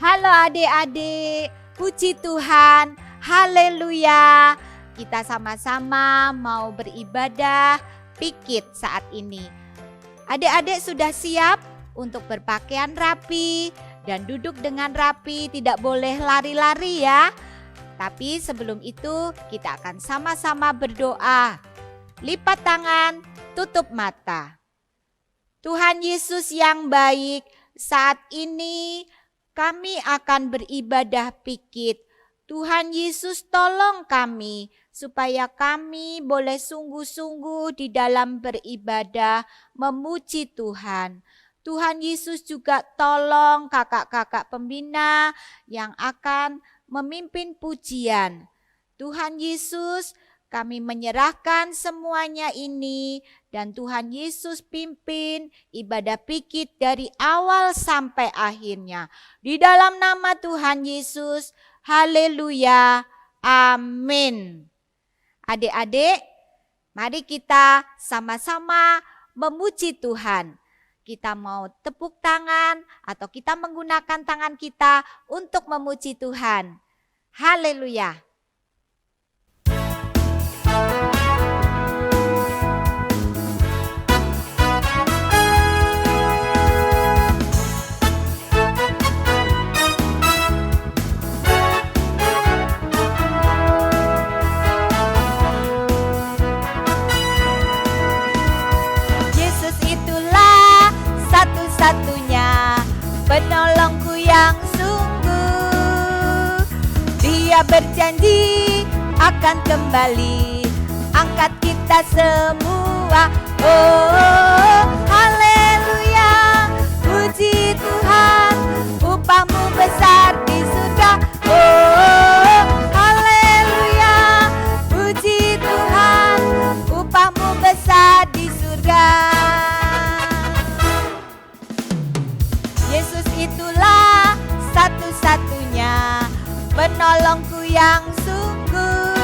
Halo adik-adik, puji Tuhan, haleluya. Kita sama-sama mau beribadah pikit saat ini. Adik-adik sudah siap untuk berpakaian rapi dan duduk dengan rapi, tidak boleh lari-lari ya. Tapi sebelum itu kita akan sama-sama berdoa. Lipat tangan, tutup mata. Tuhan Yesus yang baik, saat ini kami akan beribadah pikit. Tuhan Yesus tolong kami supaya kami boleh sungguh-sungguh di dalam beribadah memuji Tuhan. Tuhan Yesus juga tolong kakak-kakak pembina yang akan memimpin pujian. Tuhan Yesus, kami menyerahkan semuanya ini dan Tuhan Yesus pimpin ibadah pikit dari awal sampai akhirnya. Di dalam nama Tuhan Yesus, haleluya, amin. Adik-adik, mari kita sama-sama memuji Tuhan. Kita mau tepuk tangan atau kita menggunakan tangan kita untuk memuji Tuhan. Haleluya. Satu-satunya penolongku yang sungguh. Dia berjanji akan kembali angkat kita semua. Oh, haleluya, puji Tuhan, upahmu besar di surga. Oh, haleluya, puji Tuhan, upahmu besar di surga. Yesus itulah satu-satunya penolongku yang sungguh.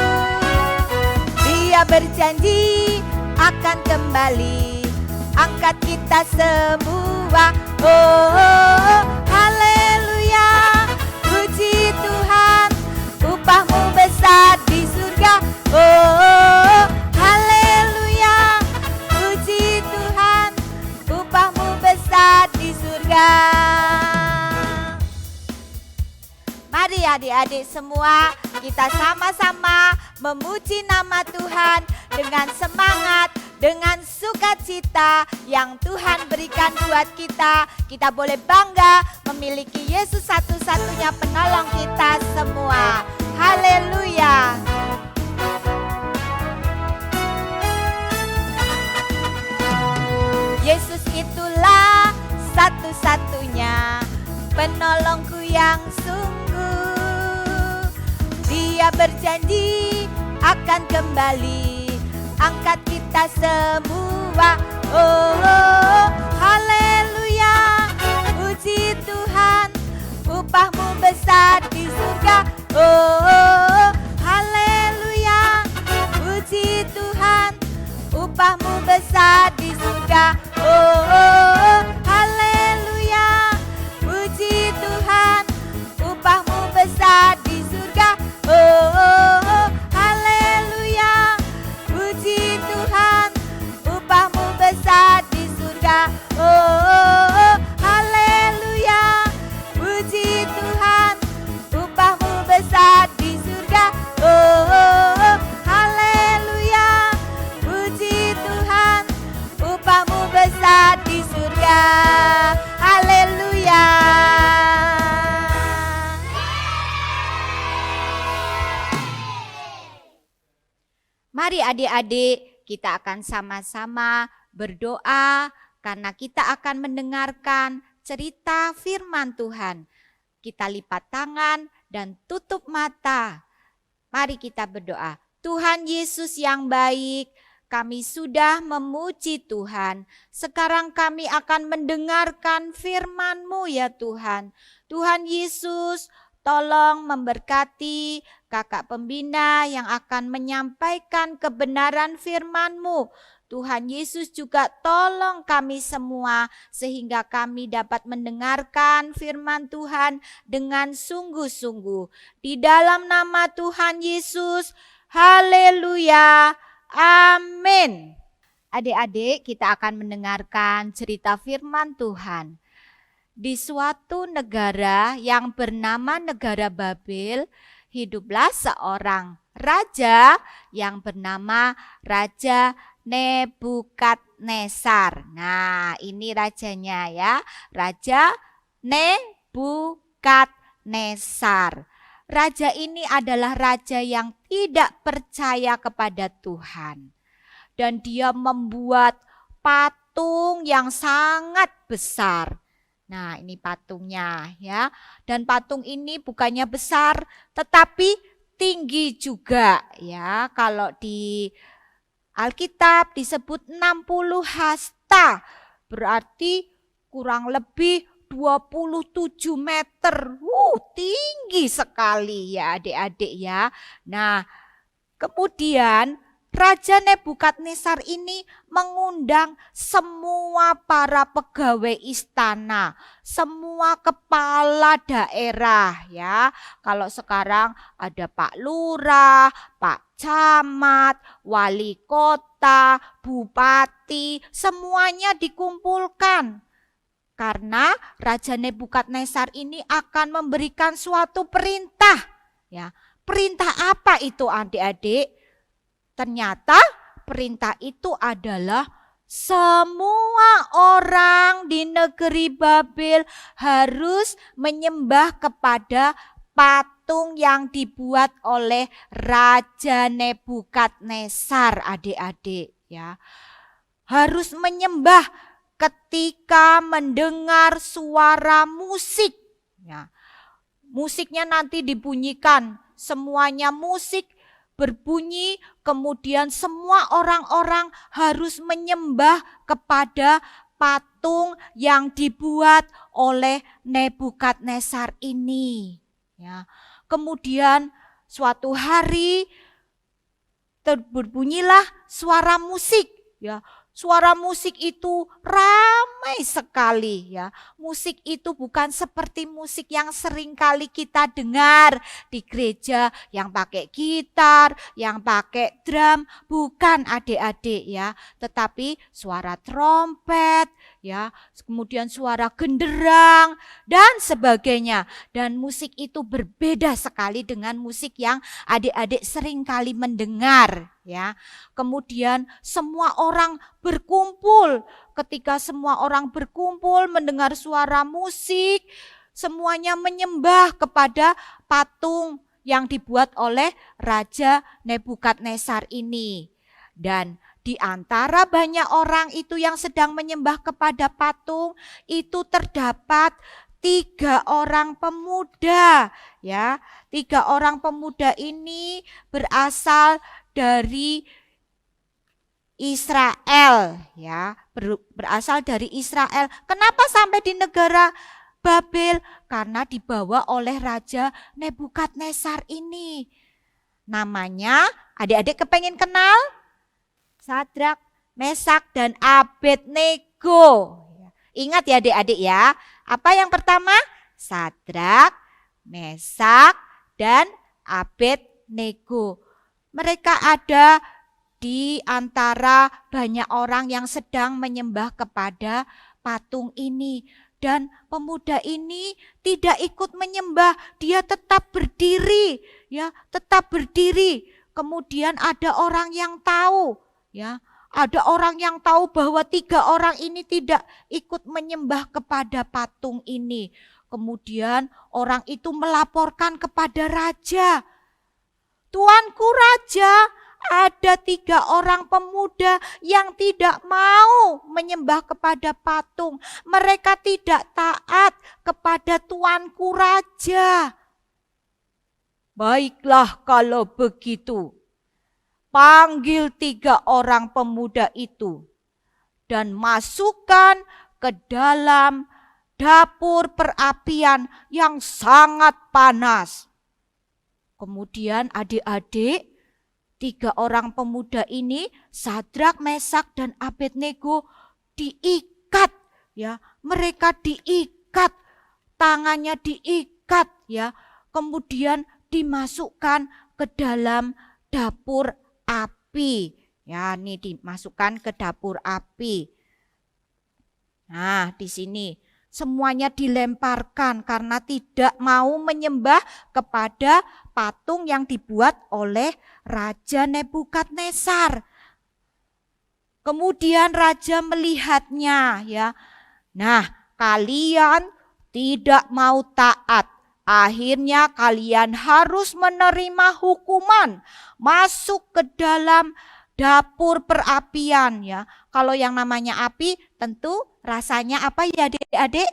Dia berjanji akan kembali angkat kita semua. Oh, haleluya, puji Tuhan, upahmu besar di surga. Oh, haleluya, puji Tuhan, upahmu besar di surga. Mari adik-adik semua, kita sama-sama memuji nama Tuhan dengan semangat, dengan sukacita yang Tuhan berikan buat kita. Kita boleh bangga memiliki Yesus satu-satunya penolong kita semua. Haleluya. Yesus itulah satu-satunya penolongku yang sungguh. Dia berjanji akan kembali angkat kita semua. Oh, haleluya, puji Tuhan, upahmu besar di surga. Oh, haleluya, puji Tuhan, upahmu besar di surga. Oh, haleluya, puji Tuhan, upahmu besar di surga. Oh, haleluya, puji Tuhan, upahmu besar di surga. Oh, haleluya, puji Tuhan, upahmu besar di surga. Oh, haleluya, puji Tuhan, upahmu besar di surga. Haleluya. Mari adik-adik, kita akan sama-sama berdoa karena kita akan mendengarkan cerita firman Tuhan. Kita lipat tangan dan tutup mata. Mari kita berdoa. Tuhan Yesus yang baik, kami sudah memuji Tuhan. Sekarang kami akan mendengarkan firman-Mu ya Tuhan. Tuhan Yesus, tolong memberkati kakak pembina yang akan menyampaikan kebenaran firman-Mu. Tuhan Yesus juga tolong kami semua sehingga kami dapat mendengarkan firman Tuhan dengan sungguh-sungguh. Di dalam nama Tuhan Yesus, haleluya, amin. Adik-adik, kita akan mendengarkan cerita firman Tuhan. Di suatu negara yang bernama negara Babel, hiduplah seorang raja yang bernama Raja Nebukadnezar. Nah, ini rajanya ya, Raja Nebukadnezar. Raja ini adalah raja yang tidak percaya kepada Tuhan. Dan dia membuat patung yang sangat besar. Nah, ini patungnya ya. Dan patung ini bukannya besar tetapi tinggi juga ya. Kalau di Alkitab disebut 60 hasta, berarti kurang lebih 27 meter. Tinggi sekali ya adik-adik ya. Nah, kemudian Raja Nebukadnezar ini mengundang semua para pegawai istana, semua kepala daerah ya. Kalau sekarang ada Pak Lurah, Pak Camat, Wali Kota, Bupati, semuanya dikumpulkan. Karena Raja Nebukadnezar ini akan memberikan suatu perintah. Ya, perintah apa itu adik-adik? Ternyata perintah itu adalah semua orang di negeri Babel harus menyembah kepada patung yang dibuat oleh Raja Nebukadnezar, adik-adik ya. Harus menyembah ketika mendengar suara musik ya. Musiknya nanti dibunyikan, semuanya musik berbunyi, kemudian semua orang-orang harus menyembah kepada patung yang dibuat oleh Nebukadnezar ini. Ya. Kemudian suatu hari berbunyilah suara musik. Ya. Suara musik itu ramai sekali ya. Musik itu bukan seperti musik yang sering kali kita dengar di gereja yang pakai gitar, yang pakai drum, bukan adik-adik ya. Tetapi suara trompet ya, kemudian suara genderang dan sebagainya. Dan musik itu berbeda sekali dengan musik yang adik-adik sering kali mendengar ya. Kemudian semua orang berkumpul. Ketika semua orang berkumpul mendengar suara musik, semuanya menyembah kepada patung yang dibuat oleh Raja Nebukadnezar ini. Dan di antara banyak orang itu yang sedang menyembah kepada patung, itu terdapat 3 orang pemuda ya. 3 orang pemuda ini berasal dari Israel ya, berasal dari Israel. Kenapa sampai di negara Babel? Karena dibawa oleh Raja Nebukadnezar ini. Namanya, adik-adik kepengen kenal? Sadrak, Mesak, dan Abednego. Ingat ya adik-adik ya. Apa yang pertama? Sadrak, Mesak, dan Abednego. Mereka ada di antara banyak orang yang sedang menyembah kepada patung ini. Dan pemuda ini tidak ikut menyembah, dia tetap berdiri, ya, tetap berdiri. Kemudian ada orang yang tahu, ya, ada orang yang tahu bahwa 3 orang ini tidak ikut menyembah kepada patung ini. Kemudian orang itu melaporkan kepada raja. Tuanku raja, ada 3 orang pemuda yang tidak mau menyembah kepada patung. Mereka tidak taat kepada tuanku raja. Baiklah kalau begitu, panggil 3 orang pemuda itu dan masukkan ke dalam dapur perapian yang sangat panas. Kemudian adik-adik, 3 orang pemuda ini, Sadrak, Mesak, dan Abednego diikat ya. Mereka diikat, tangannya diikat ya. Kemudian dimasukkan ke dalam dapur api. Ya, ini dimasukkan ke dapur api. Nah, di sini semuanya dilemparkan karena tidak mau menyembah kepada patung yang dibuat oleh Raja Nebukadnezar. Kemudian raja melihatnya ya. Nah, kalian tidak mau taat. Akhirnya kalian harus menerima hukuman, masuk ke dalam dapur perapian ya. Kalau yang namanya api tentu rasanya apa ya adik-adik?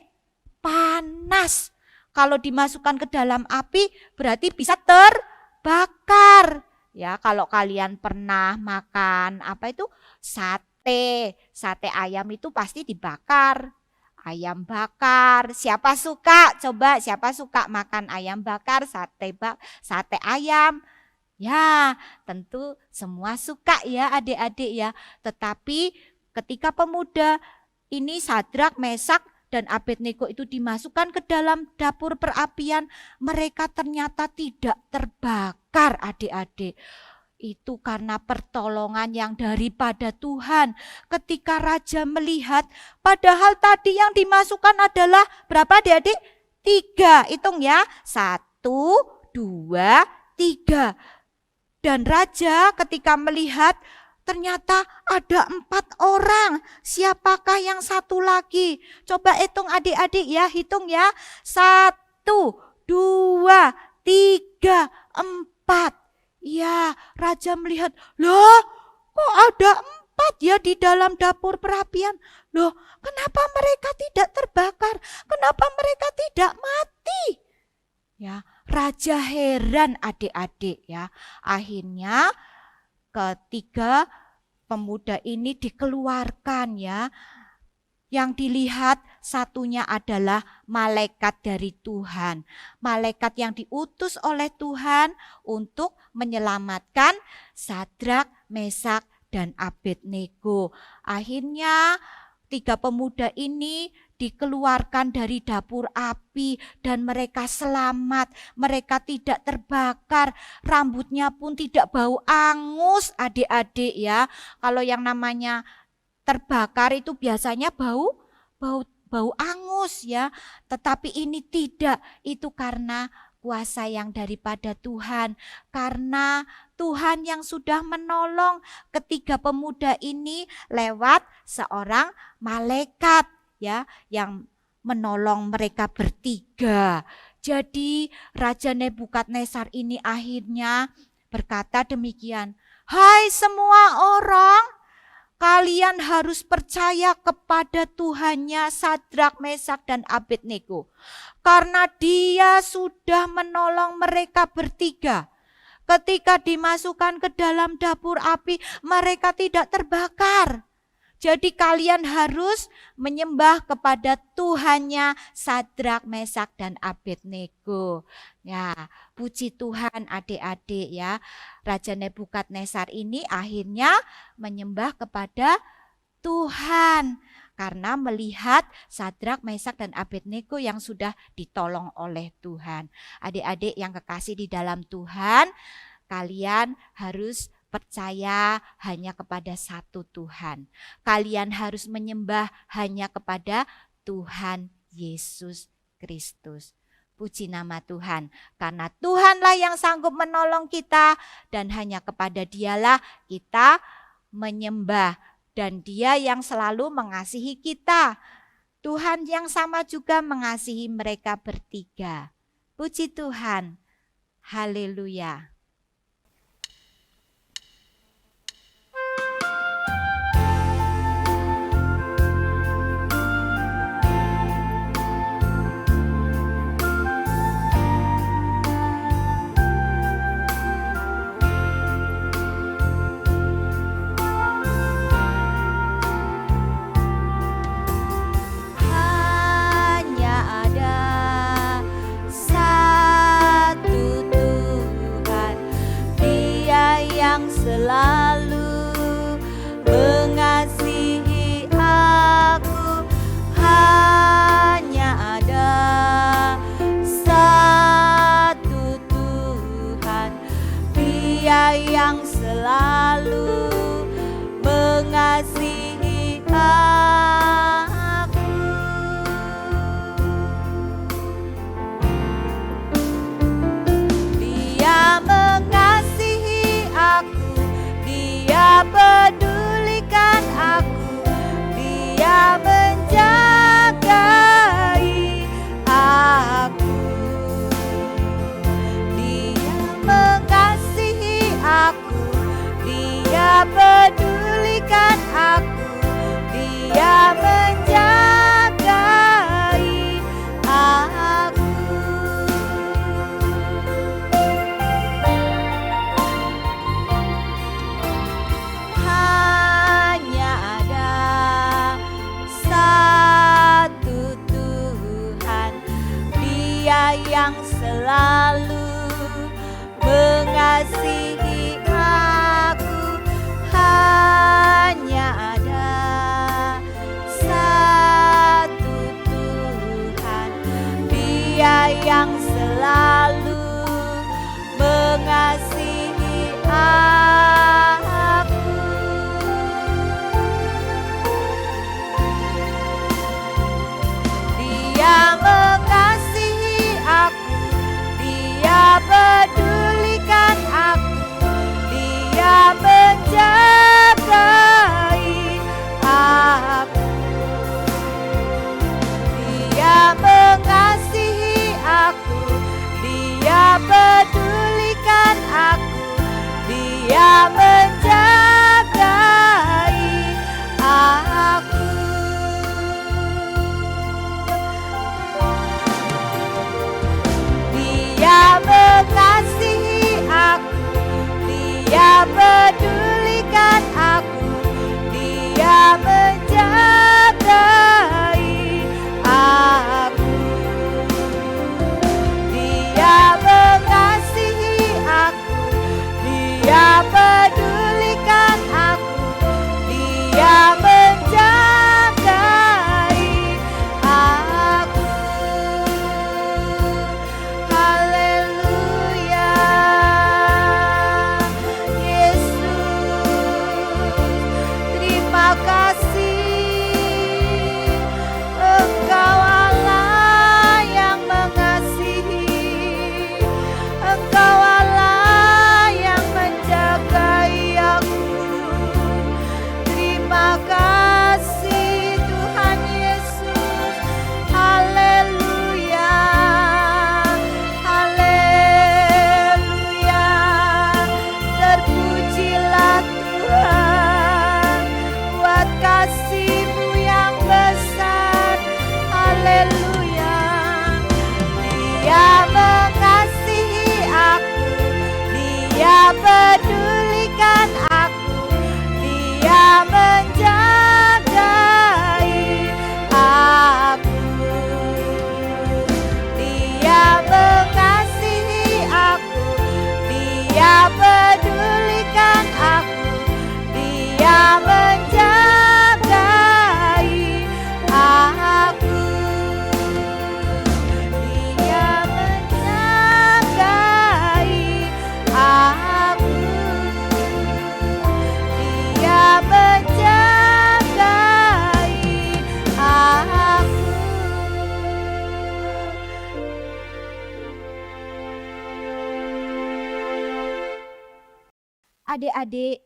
Panas. Kalau dimasukkan ke dalam api berarti bisa terbakar. Ya, kalau kalian pernah makan apa itu? Sate ayam itu pasti dibakar. Ayam bakar, siapa suka? Coba siapa suka makan ayam bakar, sate ayam? Ya, tentu semua suka ya adik-adik ya. Tetapi ketika pemuda ini Sadrak, Mesak, dan Abednego itu dimasukkan ke dalam dapur perapian, mereka ternyata tidak terbakar adik-adik. Itu karena pertolongan yang daripada Tuhan. Ketika raja melihat, padahal tadi yang dimasukkan adalah berapa adik-adik? 3, hitung ya. 1, 2, 3. Dan raja ketika melihat ternyata ada 4 orang. Siapakah yang satu lagi? Coba hitung adik-adik ya, hitung ya. 1, 2, 3, 4. Ya, raja melihat, loh kok ada 4 ya di dalam dapur perapian. Loh, kenapa mereka tidak terbakar? Kenapa mereka tidak mati? Ya, raja heran adik-adik ya. Akhirnya ketiga pemuda ini dikeluarkan ya. Yang dilihat satunya adalah malaikat dari Tuhan. Malaikat yang diutus oleh Tuhan untuk menyelamatkan Sadrak, Mesak, dan Abednego. Akhirnya 3 pemuda ini dikeluarkan dari dapur api dan mereka selamat. Mereka tidak terbakar, rambutnya pun tidak bau angus adik-adik ya. Kalau yang namanya terbakar itu biasanya bau angus ya. Tetapi ini tidak, itu karena kuasa yang daripada Tuhan. Karena Tuhan yang sudah menolong ketiga pemuda ini lewat seorang malaikat ya yang menolong mereka bertiga. Jadi Raja Nebukadnezar ini akhirnya berkata demikian, "Hai semua orang, kalian harus percaya kepada Tuhannya Sadrak, Mesak, dan Abednego. Karena dia sudah menolong mereka bertiga. Ketika dimasukkan ke dalam dapur api, mereka tidak terbakar. Jadi kalian harus menyembah kepada Tuhannya Sadrak, Mesak, dan Abednego." Ya, puji Tuhan adik-adik ya. Raja Nebukadnezar ini akhirnya menyembah kepada Tuhan. Karena melihat Sadrak, Mesak, dan Abednego yang sudah ditolong oleh Tuhan. Adik-adik yang kekasih di dalam Tuhan, kalian harus percaya hanya kepada satu Tuhan. Kalian harus menyembah hanya kepada Tuhan Yesus Kristus. Puji nama Tuhan, karena Tuhanlah yang sanggup menolong kita dan hanya kepada Dialah kita menyembah dan Dia yang selalu mengasihi kita. Tuhan yang sama juga mengasihi mereka bertiga. Puji Tuhan. Haleluya. Hanya ada satu Tuhan. selalu mengasihi aku. Hanya ada satu Tuhan, Dia yang selalu mengasihi aku. Dia mengasihi aku, Dia pedulikan aku, Dia menjagai aku. Dia mengasihi aku, Dia pedulikan aku, Dia menjagai aku. Dia mengasihi aku, Dia pedulikan aku, Dia menjagai aku. Dia mengasihi aku, Dia pedulikan aku, Dia menjagai aku. Haleluya, Yesus, terima kasih. Engkau Allah yang mengasihi, Engkau Allah yang menjagai aku. Terima kasih Tuhan Yesus. Haleluya, haleluya. Terpujilah Tuhan buat kasih-Mu yang besar. Haleluya. Dia mengasihi aku, Dia pedulikan aku, Dia menjagai aku. Dia mengasihi aku, Dia pedulikan aku, Dia menjagai aku. Dia menjagai aku, Dia menjagai aku. Adik-adik,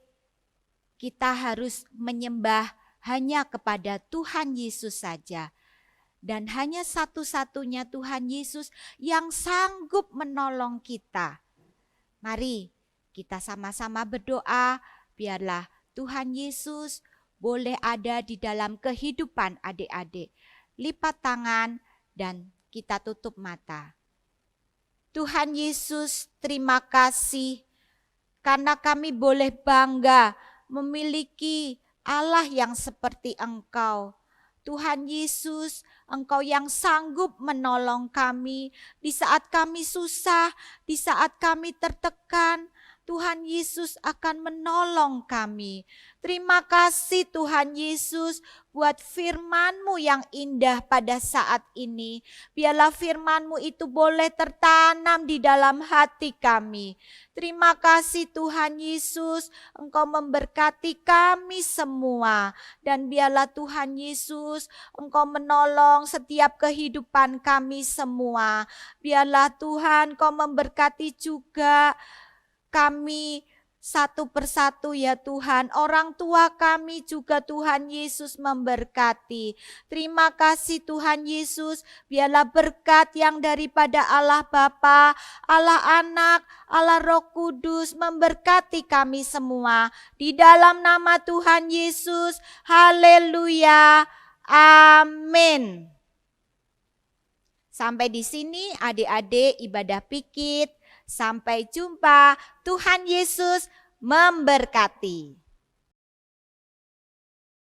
kita harus menyembah hanya kepada Tuhan Yesus saja. Dan hanya satu-satunya Tuhan Yesus yang sanggup menolong kita. Mari kita sama-sama berdoa, biarlah Tuhan Yesus boleh ada di dalam kehidupan adik-adik. Lipat tangan dan kita tutup mata. Tuhan Yesus, terima kasih karena kami boleh bangga memiliki Allah yang seperti Engkau. Tuhan Yesus, Engkau yang sanggup menolong kami di saat kami susah, di saat kami tertekan. Tuhan Yesus akan menolong kami. Terima kasih Tuhan Yesus buat firman-Mu yang indah pada saat ini. Biarlah firman-Mu itu boleh tertanam di dalam hati kami. Terima kasih Tuhan Yesus, Engkau memberkati kami semua. Dan biarlah Tuhan Yesus, Engkau menolong setiap kehidupan kami semua. Biarlah Tuhan, Engkau memberkati juga kami satu persatu ya Tuhan. Orang tua kami juga Tuhan Yesus memberkati. Terima kasih Tuhan Yesus. Biarlah berkat yang daripada Allah Bapa, Allah Anak, Allah Roh Kudus memberkati kami semua. Di dalam nama Tuhan Yesus. Haleluya. Amin. Sampai di sini adik-adik ibadah pikit. Sampai jumpa. Tuhan Yesus memberkati.